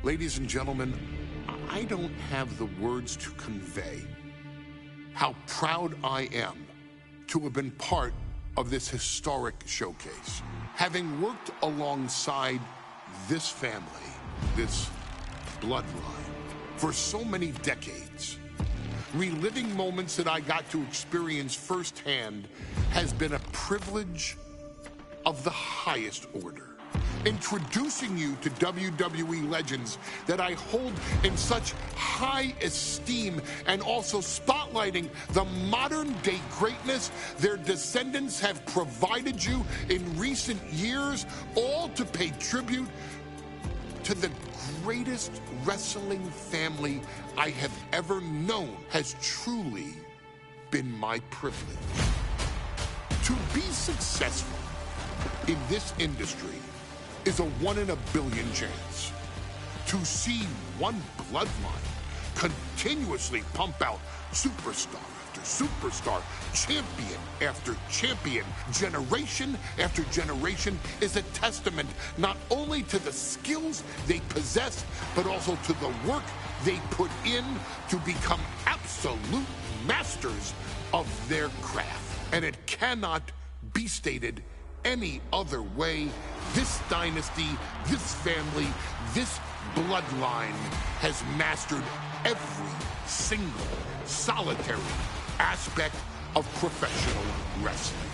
Ladies and gentlemen, I don't have the words to convey how proud I am to have been part of this historic showcase. Having worked alongside this family, this bloodline, for so many decades, reliving moments that I got to experience firsthand has been a privilege of the highest order. Introducing you to WWE legends that I hold in such high esteem, and also spotlighting the modern day greatness their descendants have provided you in recent years, all to pay tribute to the greatest wrestling family I have ever known, has truly been my privilege. To be successful in this industry is a 1 in a billion chance. To see one bloodline continuously pump out superstar after superstar, champion after champion, generation after generation, is a testament not only to the skills they possess, but also to the work they put in to become absolute masters of their craft. And it cannot be stated any other way. This dynasty, this family, this bloodline has mastered every single solitary aspect of professional wrestling.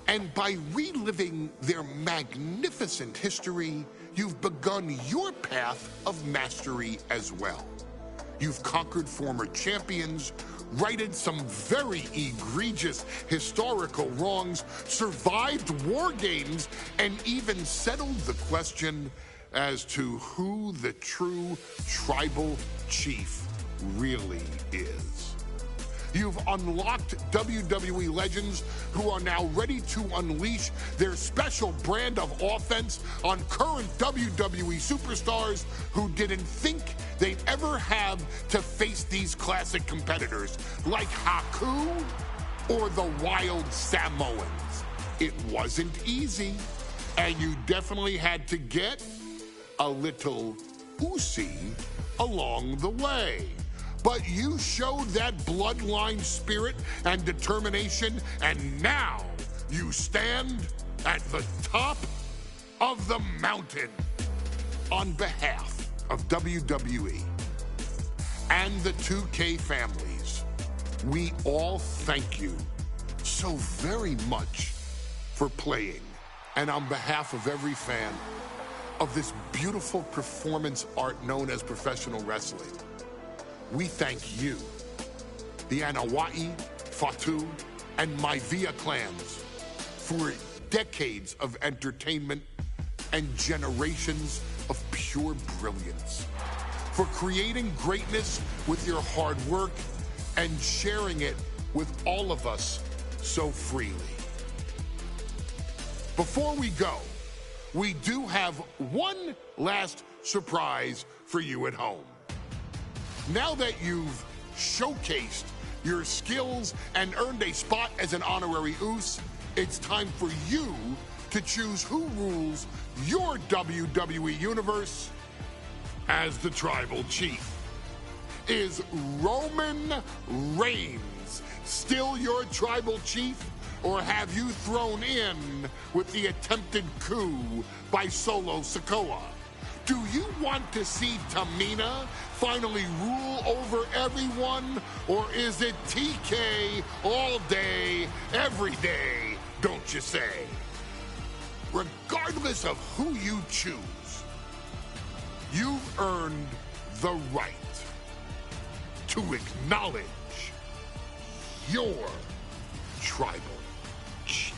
And by reliving their magnificent history, you've begun your path of mastery as well. You've conquered former champions, righted some very egregious historical wrongs, survived war games, and even settled the question as to who the true tribal chief really is. You've unlocked WWE legends who are now ready to unleash their special brand of offense on current WWE superstars who didn't think they'd ever have to face these classic competitors like Haku or the Wild Samoans. It wasn't easy, and you definitely had to get a little oozy along the way. But you showed that bloodline spirit and determination, and now you stand at the top of the mountain. On behalf of WWE and the 2K families, we all thank you so very much for playing. And on behalf of every fan of this beautiful performance art known as professional wrestling, we thank you, the Anawai, Fatu, and Maivia clans, for decades of entertainment and generations of pure brilliance, for creating greatness with your hard work and sharing it with all of us so freely. Before we go, we do have one last surprise for you at home. Now that you've showcased your skills and earned a spot as an honorary Oos, it's time for you to choose who rules your WWE universe as the tribal chief. Is Roman Reigns still your tribal chief, or have you thrown in with the attempted coup by Solo Sikoa? Do you want to see Tamina finally rule over everyone, or is it TK all day, every day, don't you say? Regardless of who you choose, you've earned the right to acknowledge your tribal chief.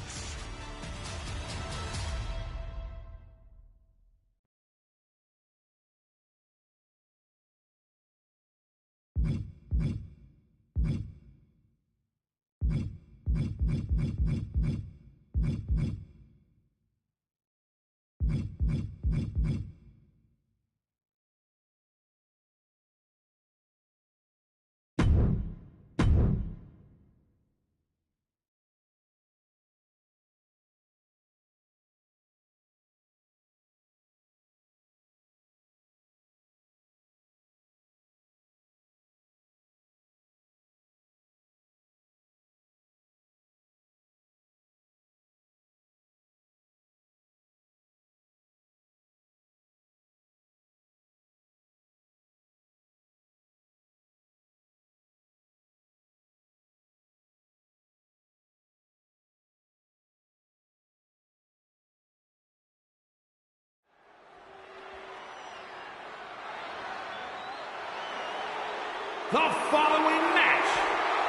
The following match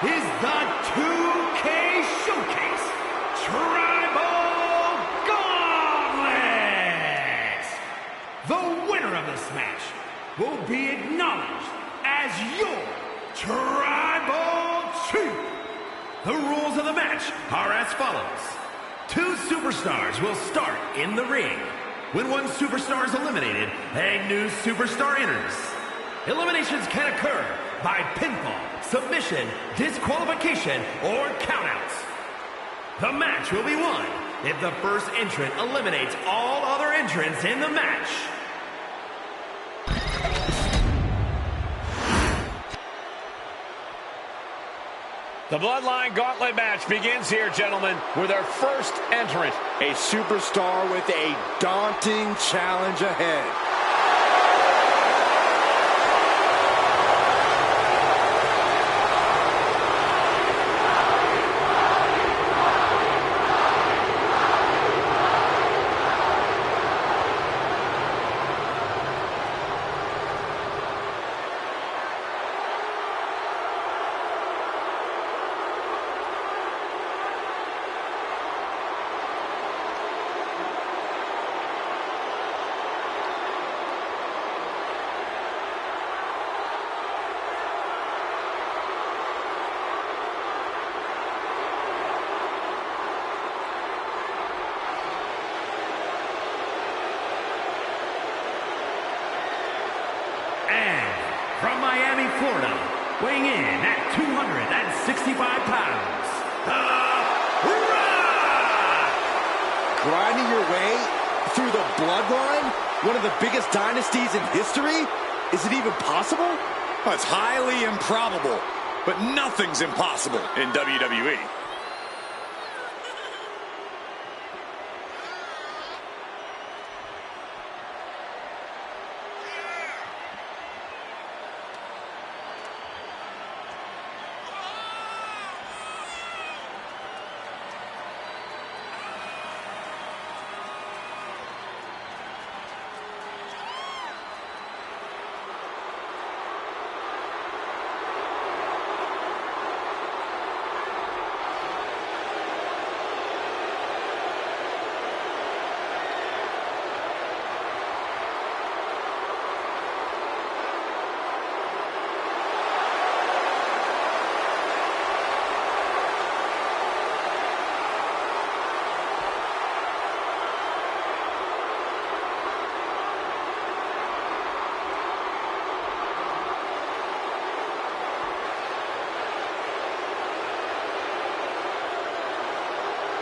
is the 2K Showcase Tribal Gauntlet. The winner of this match will be acknowledged as your Tribal Chief. The rules of the match are as follows. 2 superstars will start in the ring. When one superstar is eliminated, a new superstar enters. Eliminations can occur by pinfall, submission, disqualification, or countouts. The match will be won if the first entrant eliminates all other entrants in the match. The Bloodline Gauntlet match begins here, gentlemen, with our first entrant. A superstar with a daunting challenge ahead. From Miami, Florida, weighing in at 265 pounds, The Rock! Grinding your way through the Bloodline? One of the biggest dynasties in history? Is it even possible? Well, it's highly improbable, but nothing's impossible in WWE.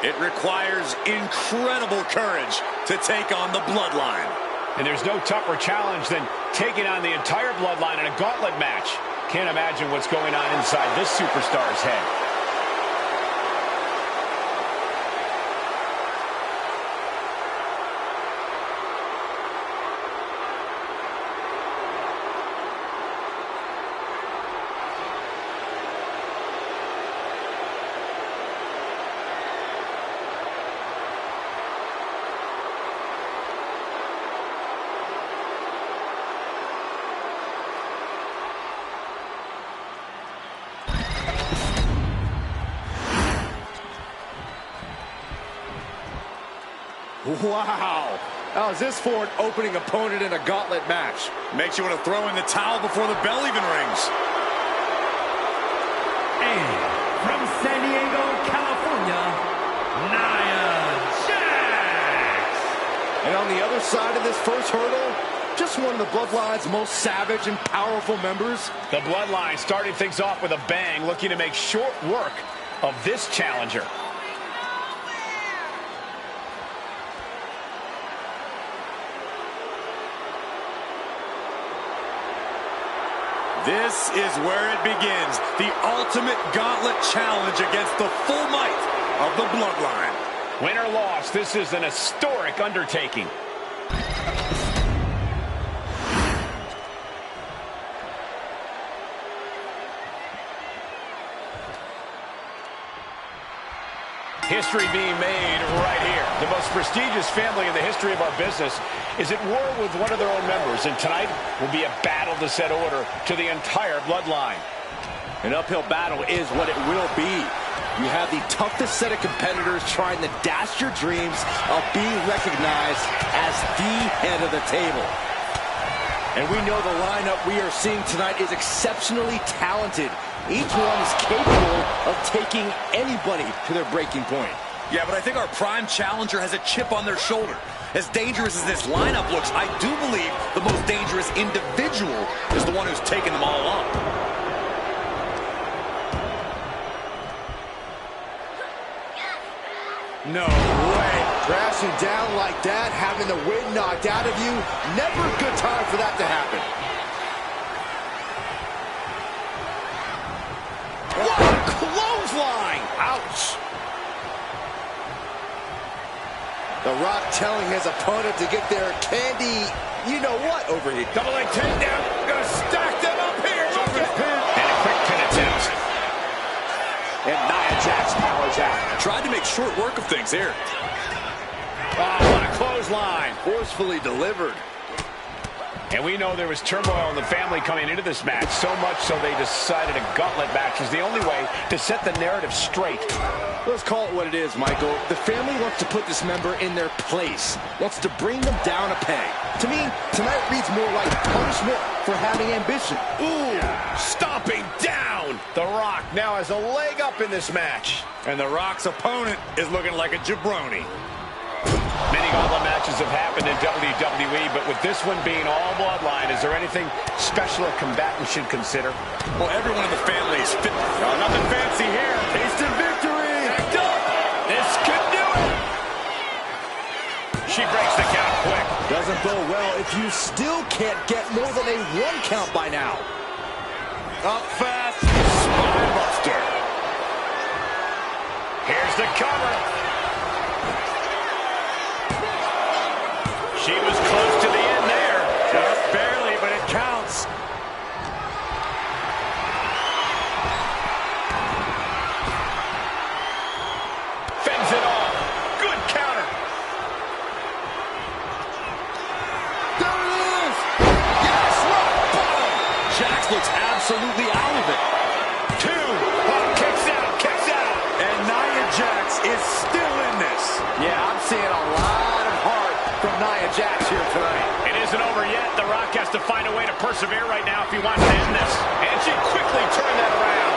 It requires incredible courage to take on the Bloodline. And there's no tougher challenge than taking on the entire Bloodline in a gauntlet match. Can't imagine what's going on inside this superstar's head. Wow. How's this for an opening opponent in a gauntlet match? Makes you want to throw in the towel before the bell even rings. And from San Diego, California, Nia Jax. And on the other side of this first hurdle, just one of the Bloodline's most savage and powerful members. The Bloodline starting things off with a bang, looking to make short work of this challenger. This is where it begins. The ultimate gauntlet challenge against the full might of the Bloodline. Win or loss, this is an historic undertaking. History being made right here. The most prestigious family in the history of our business is at war with one of their own members, and tonight will be a battle to set order to the entire bloodline. An uphill battle is what it will be. You have the toughest set of competitors trying to dash your dreams of being recognized as the head of the table. And we know the lineup we are seeing tonight is exceptionally talented. Each one is capable of taking anybody to their breaking point. Yeah, but I think our prime challenger has a chip on their shoulder. As dangerous as this lineup looks, I do believe the most dangerous individual is the one who's taken them all on. No way. Crashing down like that, having the wind knocked out of you, never a good time for that to happen. What a clothesline! Ouch! The Rock telling his opponent to get their candy, you know what, over here. Double leg takedown. Gonna stack them up here. Look at him. And a quick pin attempt. And Nia Jax powers out. Tried to make short work of things here. Oh, what a clothesline. Forcefully delivered. And we know there was turmoil in the family coming into this match, so much so they decided a gauntlet match was the only way to set the narrative straight. Let's call it what it is, Michael. The family wants to put this member in their place, wants to bring them down a peg. To me, tonight reads more like punishment for having ambition. Ooh, stomping down. The Rock now has a leg up in this match. And The Rock's opponent is looking like a jabroni. Many gauntlet matches have happened in WWE, but with this one being all bloodline, is there anything special a combatant should consider? Well, everyone in the family is fit. Oh, nothing fancy here. Taste of victory! This could do it! She breaks the count quick. Doesn't bode well if you still can't get more than a 1 count by now. Up fast. Spine buster. Here's the cover. She was close to the end there. Just barely, but it counts. Fends it off. Good counter. There it is! Yes, rock bottom! Jax looks absolutely out of it. 2. Oh, kicks out, kicks out. And Nia Jax is still in this. Yeah, I'm seeing a lot of heart from Nia Jax here tonight. It isn't over yet. The Rock has to find a way to persevere right now if he wants to end this. And she quickly turned that around.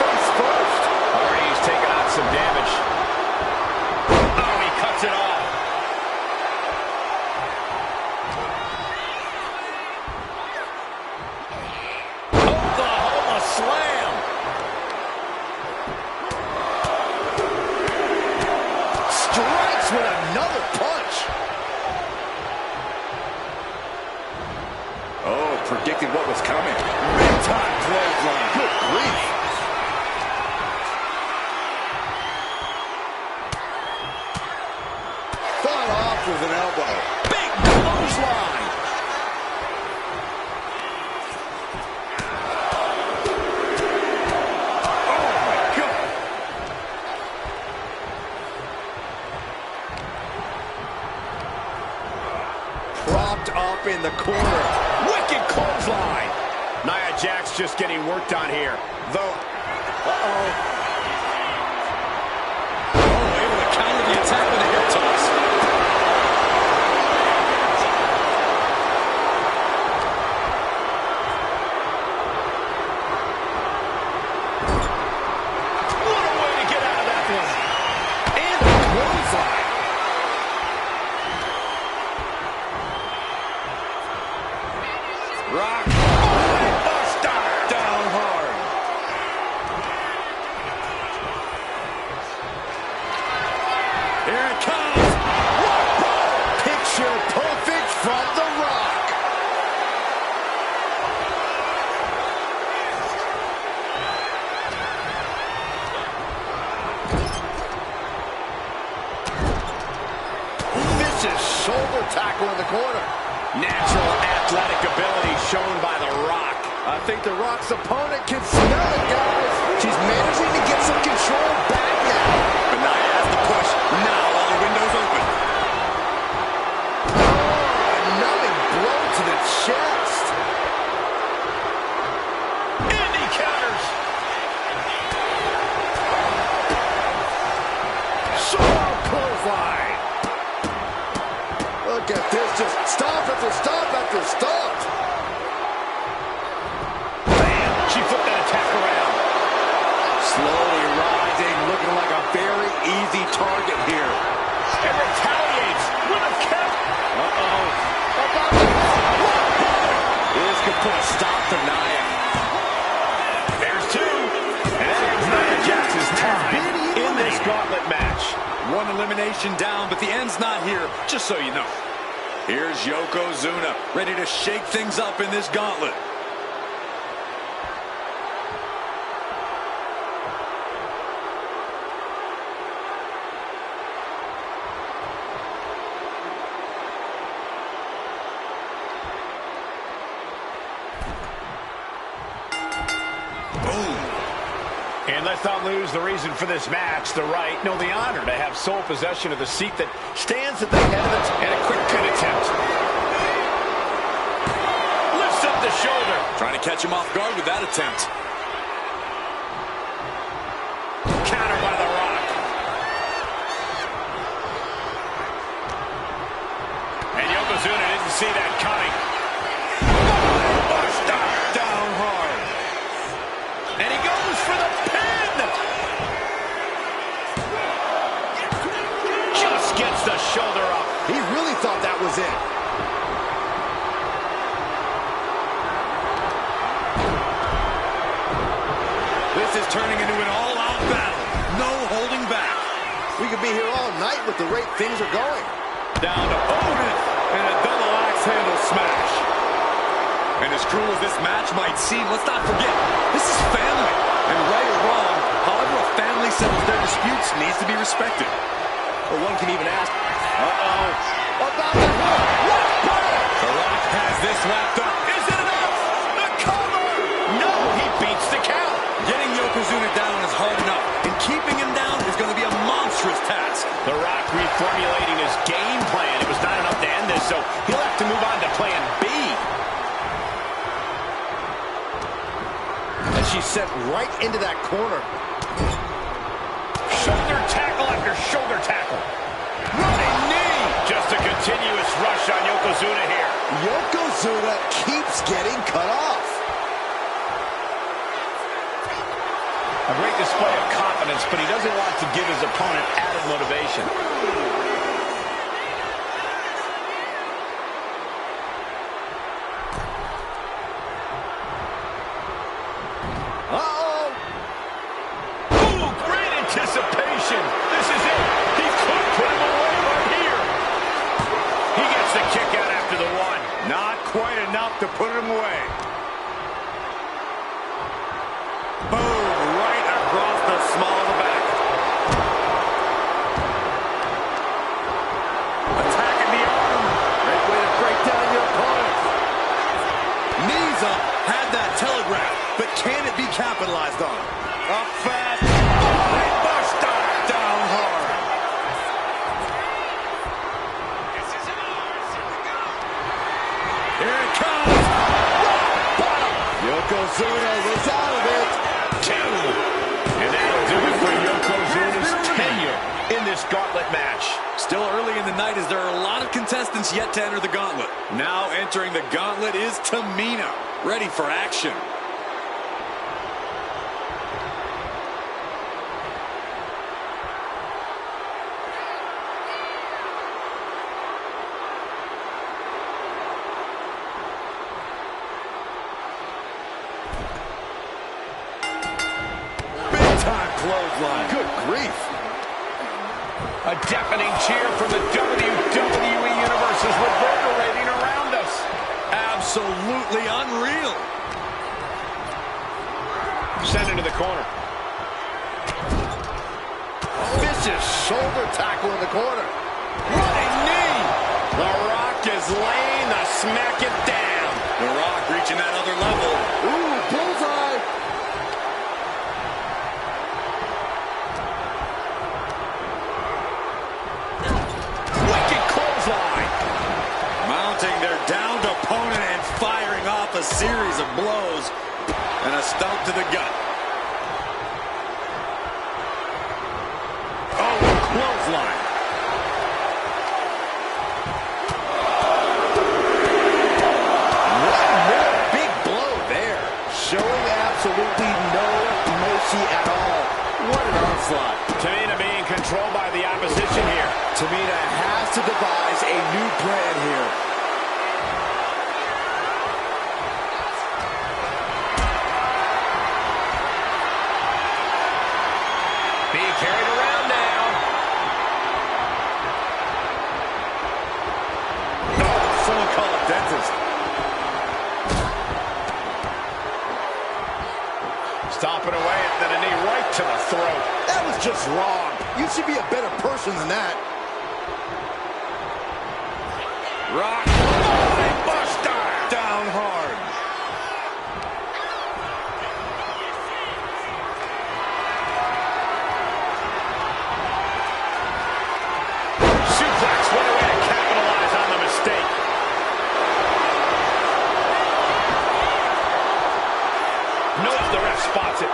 Face first. Already he's taken out some damage. Oh, he cuts it off. Oklahoma slam. Strikes with another punch. Oh, predicted what was coming. Big time clothesline. Good grief. Fought off with an elbow. Big clothesline. Oh, my God. Propped up in the corner. Wicked clothesline. Nia Jax just getting worked on here. Though, Able to counter the attack with a hip toss. what a way to get out of that one. And a clothesline. Rock. Buster. Down hard. Here it comes. Picture perfect from The Rock. Vicious shoulder tackle in the corner. Natural athletic ability shown by The Rock. I think The Rock's opponent can smell it, guys. She's managing to get some control back now. But Nia has the push. Now all the windows open. Oh, a numbing blow to the chest. And he counters. Strong clothesline. Look at this, just stop after stop after stop. She flipped that attack around. Slowly rising, looking like a very easy target here. And retaliates with a count. Uh-oh. This could put a stop to Nia. There's two. And that ends Nia Jax's time in this gauntlet match. One elimination down, but the end's not here, just so you know. Here's Yokozuna, ready to shake things up in this gauntlet. And let's not lose the reason for this match, the right, no, the honor to have sole possession of the seat that stands at the head of it, and a quick pin attempt. Lifts up the shoulder. Trying to catch him off guard with that attempt. Counter by The Rock. And Yokozuna didn't see that coming. Buster down hard. And he goes for the pin. Just gets the shoulder up. He really thought that was it. This is turning into an all-out battle. No holding back. We could be here all night with the rate things are going. Down to Otis and a double axe handle smash. And as cruel as this match might seem, let's not forget, this is family. And right or wrong, however a family settles their disputes needs to be respected. Or one can even ask, about the The Rock has this wrapped up. Is it enough? The cover! No, he beats the count. Getting Yokozuna down is hard enough, and keeping him down is going to be a monstrous task. The Rock reformulating his game plan. It was not enough to end this, so he'll have to move on to plan B. And she's sent right into that corner. Shoulder tackle after shoulder tackle. Running knee. Just a continuous rush on Yokozuna here. Yokozuna keeps getting cut off. A great display of confidence, but he doesn't want to give his opponent added motivation. Uh-oh. Ooh, great anticipation. This is it. He could put him away right here. He gets the kick out after the one. Not quite enough to put him away. Boom, right across the small of the back. Attacking the arm. Great way to break down your opponent. Knees up, had that telegraph, but can it be capitalized on? Up fast. Buster down hard. Here it comes. Bottom. Yokozuna was out of it. Two. And that'll do it for Yokozuna's tenure in this gauntlet match. Still early in the night as there are a lot of contestants yet to enter the gauntlet. Now entering the gauntlet is Tamina, ready for action. Clothesline. Good grief. A deafening cheer from the WWE Universe is reverberating around us. Absolutely unreal. Sent into the corner. Vicious shoulder tackle in the corner. Running knee. The Rock is laying the smack it down. The Rock reaching that other level. Ooh, bullseye. Wicked clothesline. Mounting their downed opponent and firing off a series of blows. And a stomp to the gut. Oh, clothesline. Showing absolutely no mercy at all. What an onslaught. Tamina being controlled by the opposition here. Tamina has to devise a new plan here. Being carried around now. Oh, someone call a dentist. Stomping away and then a knee right to the throat. That was just wrong. You should be a better person than that. Rock. Buster. Down hard. Suplex. What a way to capitalize on the mistake. Nope, the ref spots it.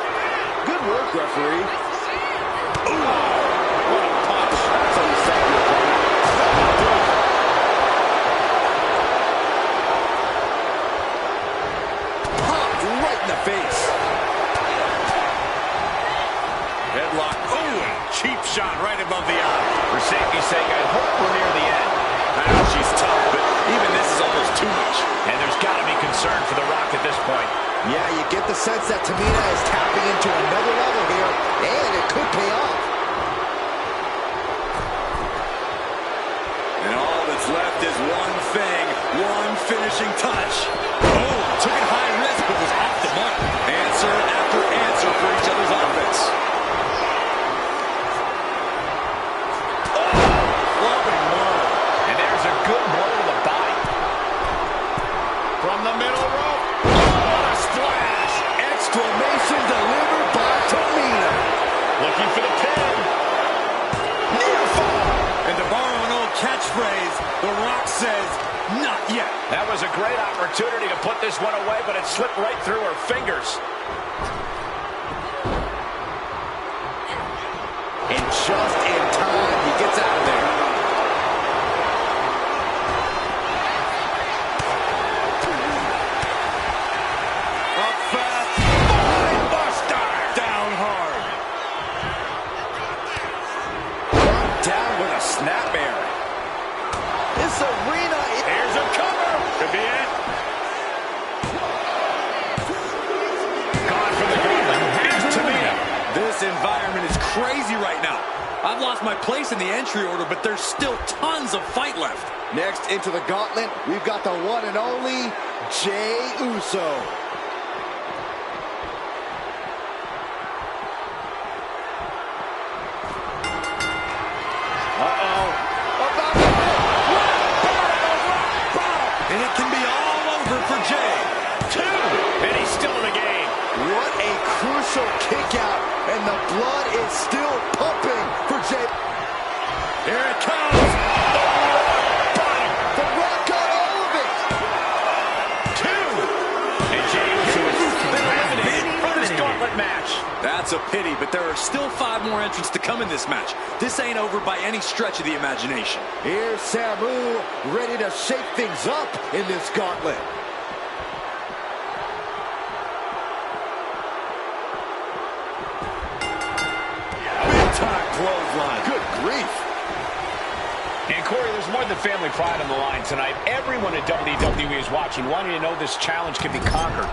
Good work, referee. Ooh, what a punch. That's how you stop your opponent. Popped right in the face. Headlock. Ooh, cheap shot right above the eye. For safety's sake, I hope we're near the end. I know she's tough, but even this is almost too much. And there's got to be concern for The Rock at this point. Yeah, you get the sense that Tamina is tapping into another level here, and it could pay off. And all that's left is one thing, one finishing touch. Oh, took it high risk, but was off the mark. Answer after answer for each other's offense. Oh, loving blow. And there's a good blow to the body. From the middle rope. Splash! Exclamation delivered by Tamina. Looking for the pin. Near fall. And to borrow an old catchphrase, The Rock says, not yet. That was a great opportunity to put this one away, but it slipped right through her fingers. And just in time, he gets out of there. Up fast. Buster. Down hard. Down with a snapmare. This arena is... Here's a cover. Could be it. Gone from the gauntlet. Here's Tamina. This environment is crazy right now. I've lost my place in the entry order, but there's still tons of fight left. Next into the gauntlet, we've got the one and only Jey Uso. And it can be all over for Jey. Two. And he's still in the game. What a crucial kick out, and the blood is still pumping for Jey. Here it comes. The Rock got all of it. Two. And Jey Uso has been eliminated from this gauntlet match. That's a pity, but there are still 5 more entrants to come in this match. This ain't over by any stretch of the imagination. Here's Sabu, ready to shake things up in this gauntlet. Big-time clothesline. Good grief. And Corey, there's more than family pride on the line tonight. Everyone at WWE is watching, wanting to know this challenge can be conquered.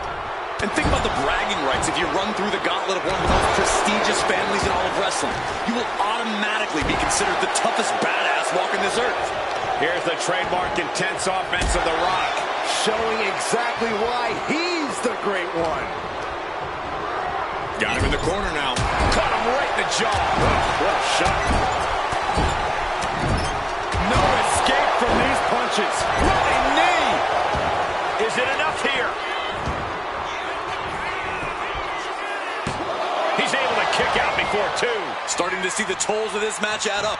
And think about the bragging rights. If you run through the gauntlet of one of the most prestigious families in all of wrestling, you will automatically be considered the toughest badass walking this earth. Here's the trademark intense offense of The Rock. Showing exactly why he's the great one. Got him in the corner now. Caught him right in the jaw. What a shot. No escape from these punches. Running knee. Is it enough? here. He's able to kick out before two. Starting to see the tolls of this match add up.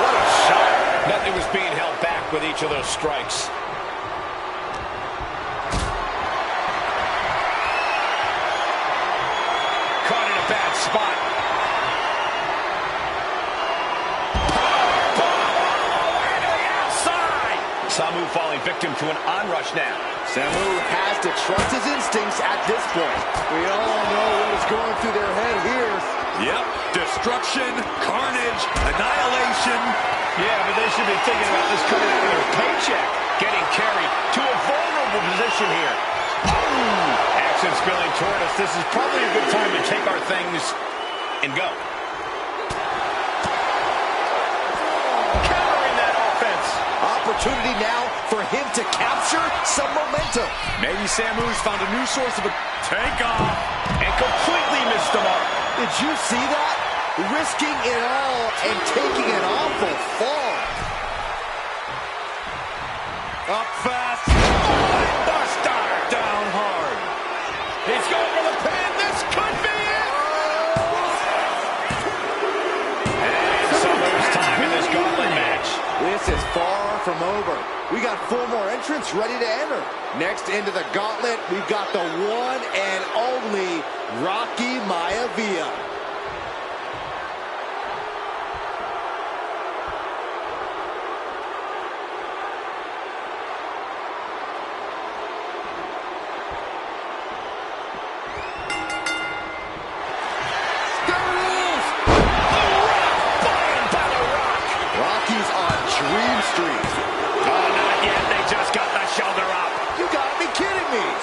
What a shot. Nothing was being held back with each of those strikes. Caught in a bad spot. Samu falling victim to an onrush now. Samu has to trust his instincts at this point. We all know what is going through their head here. Yep, destruction, carnage, annihilation. Yeah, but they should be thinking about this coming out of their paycheck. Getting carried to a vulnerable position here. Oh! Action spilling toward us. This is probably a good time to take our things and go. Opportunity now for him to capture some momentum. Maybe Samu's found a new source of a takeoff. And completely missed the mark. Did you see that? Risking it all and taking an awful fall. Up fast. Oh, buster. Down hard. He's going for the pin. This could be it. And Samu's time in this gauntlet match. This is far from over. We got 4 more entrants ready to enter. Next into the gauntlet, we've got the one and only Rocky Maivia.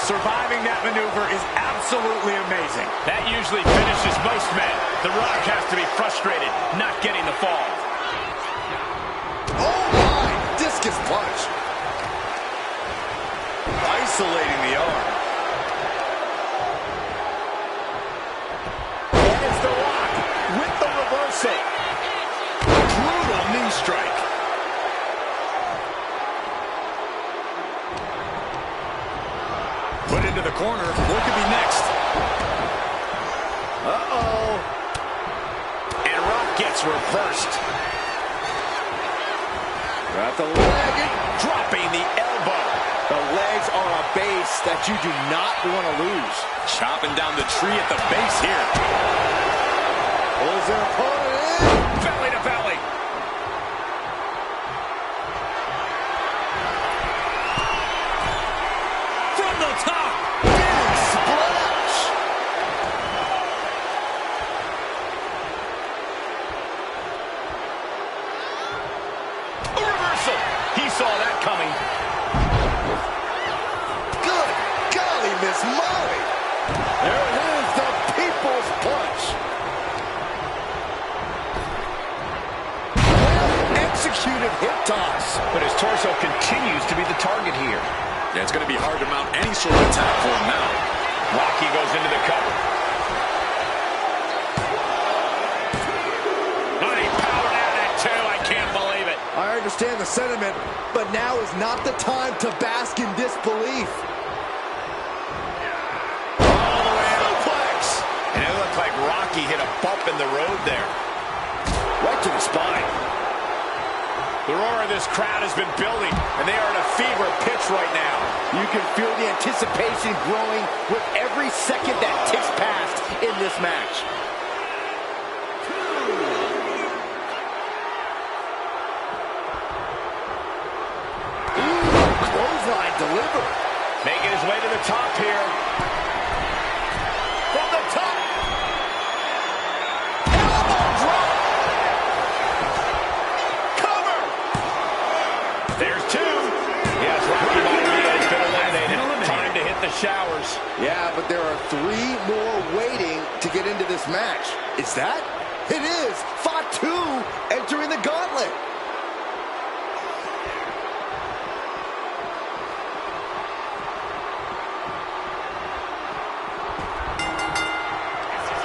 Surviving that maneuver is absolutely amazing. That usually finishes most men. The Rock has to be frustrated not getting the fall. Oh my! Discus punch. Isolating the arm. And it's The Rock with the reversal. Brutal knee strike. Put into the corner. What could be next? Uh-oh. And Rock gets reversed. Got the leg. Dropping the elbow. The legs are a base that you do not want to lose. Chopping down the tree at the base here. Pulls their opponent in. Belly to belly. From the top. Big splash. A reversal. He saw that coming. Good golly, Miss Molly. There it is, the people's punch. Well-executed hip toss. But his torso continues to be the target here. Yeah, it's going to be hard to mount any sort of attack for him now. Rocky goes into the cover. Oh, he powered out at 2. I can't believe it. I understand the sentiment, but now is not the time to bask in disbelief. All the way to the plex. And it looked like Rocky hit a bump in the road there. Right to the spine. The roar of this crowd has been building, and they are in a fever pitch right now. You can feel the anticipation growing with every second that ticks past in this match. Ooh, clothesline delivered. Making his way to the top here. From the top. Elbow drop. Cover. There's 2. Yes, Rocky Maivia has been eliminated. Time to hit the showers. Yeah, but there are 3 more waiting to get into this match. Is that? It is. Fatu entering the gauntlet.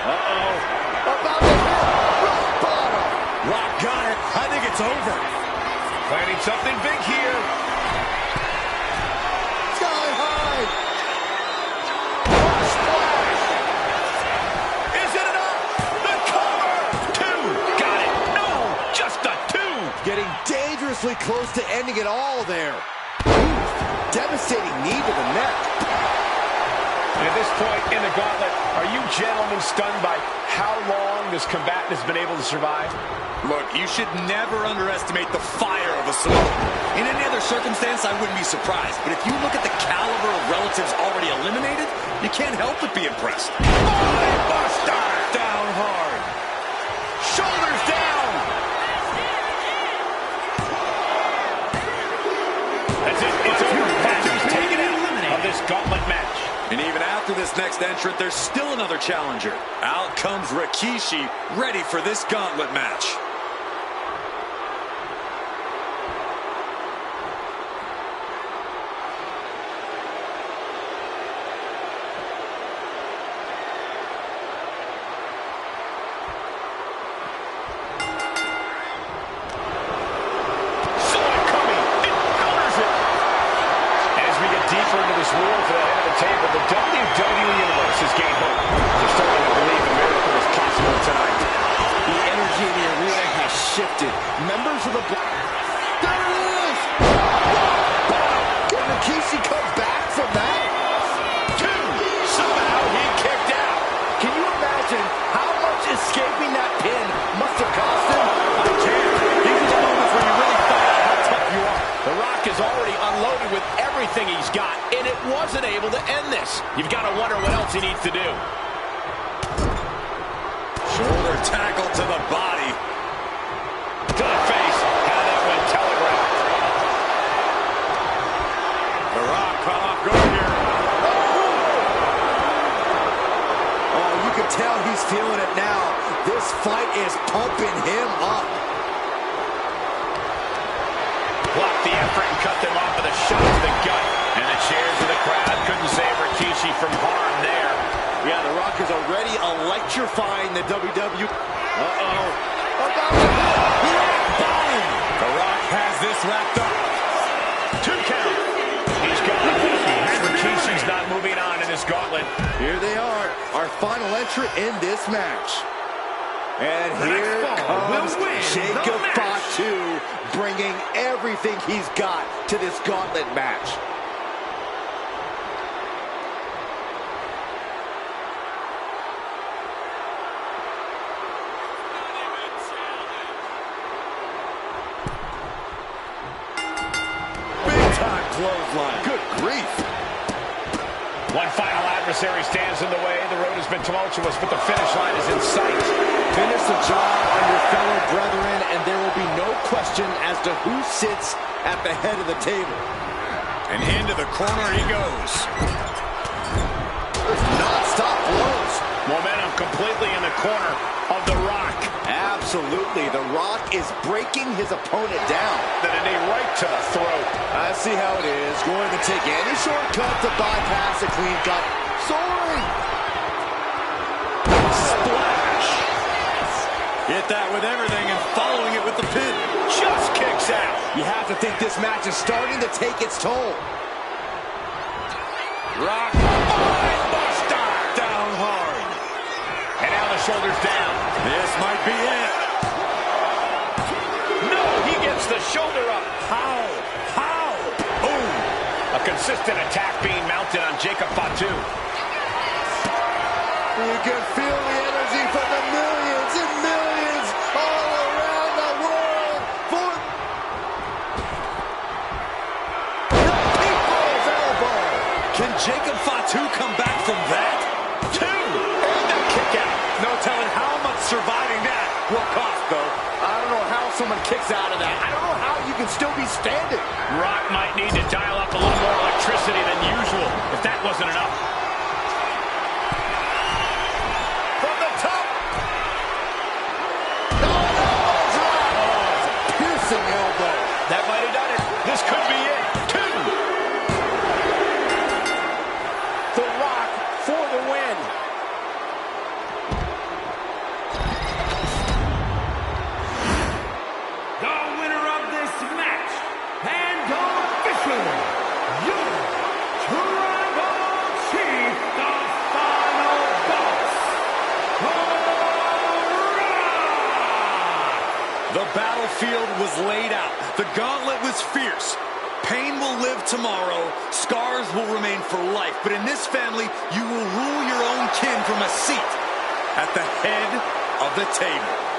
Uh-oh. About to hit rock bottom. Rock got it. I think it's over. Planning something big here. Sky high. Splash. Is it enough? The cover. 2. Got it. No, just a 2. Getting dangerously close to ending it all there. Devastating knee to the neck. At this point in the gauntlet, are you gentlemen stunned by how long this combatant has been able to survive? Look, you should never underestimate the fire of a sword. In any other circumstance, I wouldn't be surprised. But if you look at the caliber of relatives already eliminated, you can't help but be impressed. Buster! Down hard. Shoulders down. That's it. It's over. Matches taken out of this gauntlet match. And even after this next entrant, there's still another challenger. Out comes Rikishi, ready for this gauntlet match. Saw it coming. It counters it. As we get deeper into this war for the head of the table, the WWE Universe has gained hope. They're starting to believe a miracle is possible tonight. The energy in the arena has shifted. Members of the... There it is! Can Rikishi come back from that? 2. Somehow he kicked out. Can you imagine how much escaping that pin must have cost him? I can. These are the moments where you really find out how tough you are. The Rock is already unloaded with everything he's got, and it wasn't able to end this. You've got to wonder what else he needs to do. Shoulder tackle to the body. To the face. How that went telegraphed. The Rock caught off guard here. Oh, you can tell he's feeling it now. This fight is pumping him up. Blocked the effort and cut them off with a shot to the gut. And the cheers of the crowd couldn't save Rikishi from harm there. Yeah, The Rock is already electrifying the WWE. Uh-oh. The Rock has this wrapped up. 2 count. He's got Rikishi. And Rikishi's not moving on in this gauntlet. Here they are, our final entrant in this match. And here comes Jacob Fatu, bringing everything he's got to this gauntlet match. Big time clothesline. Good grief. One final adversary stands in the way. The road has been tumultuous, but the finish line is in sight. Finish the job on your fellow brethren, and there will be no question as to who sits at the head of the table. And into the corner he goes. There's non-stop blows. Momentum completely in the corner of The Rock. Absolutely. The Rock is breaking his opponent down. Then a knee right to the throat. I see how it is. Going to take any shortcut to bypass a clean cut. Soaring. Splash. Hit that with everything and following it with the pin. Just kicks out. You have to think this match is starting to take its toll. Rock. Buster. Down hard. And now the shoulders down. This might be it. No, he gets the shoulder up. How? How? Boom. A consistent attack being mounted on Jacob Fatu. You can feel the energy from the millions and millions all around the world for the people's elbow. Can Jacob Fatu come back from that? 2. And the kick out. No telling how much surviving that will cost, though. I don't know how someone kicks out of that. I don't know how you can still be standing. Rock might need to dial up a little more electricity than usual if that wasn't enough. From the top. No, it's right. Oh, it's a piercing elbow. That might have done it. This could be it. 2. The Rock for the win. The winner of this match The battlefield was laid out. The gauntlet was fierce. Pain will live tomorrow. Scars will remain for life. But in this family, you will rule your own kin from a seat at the head of the table.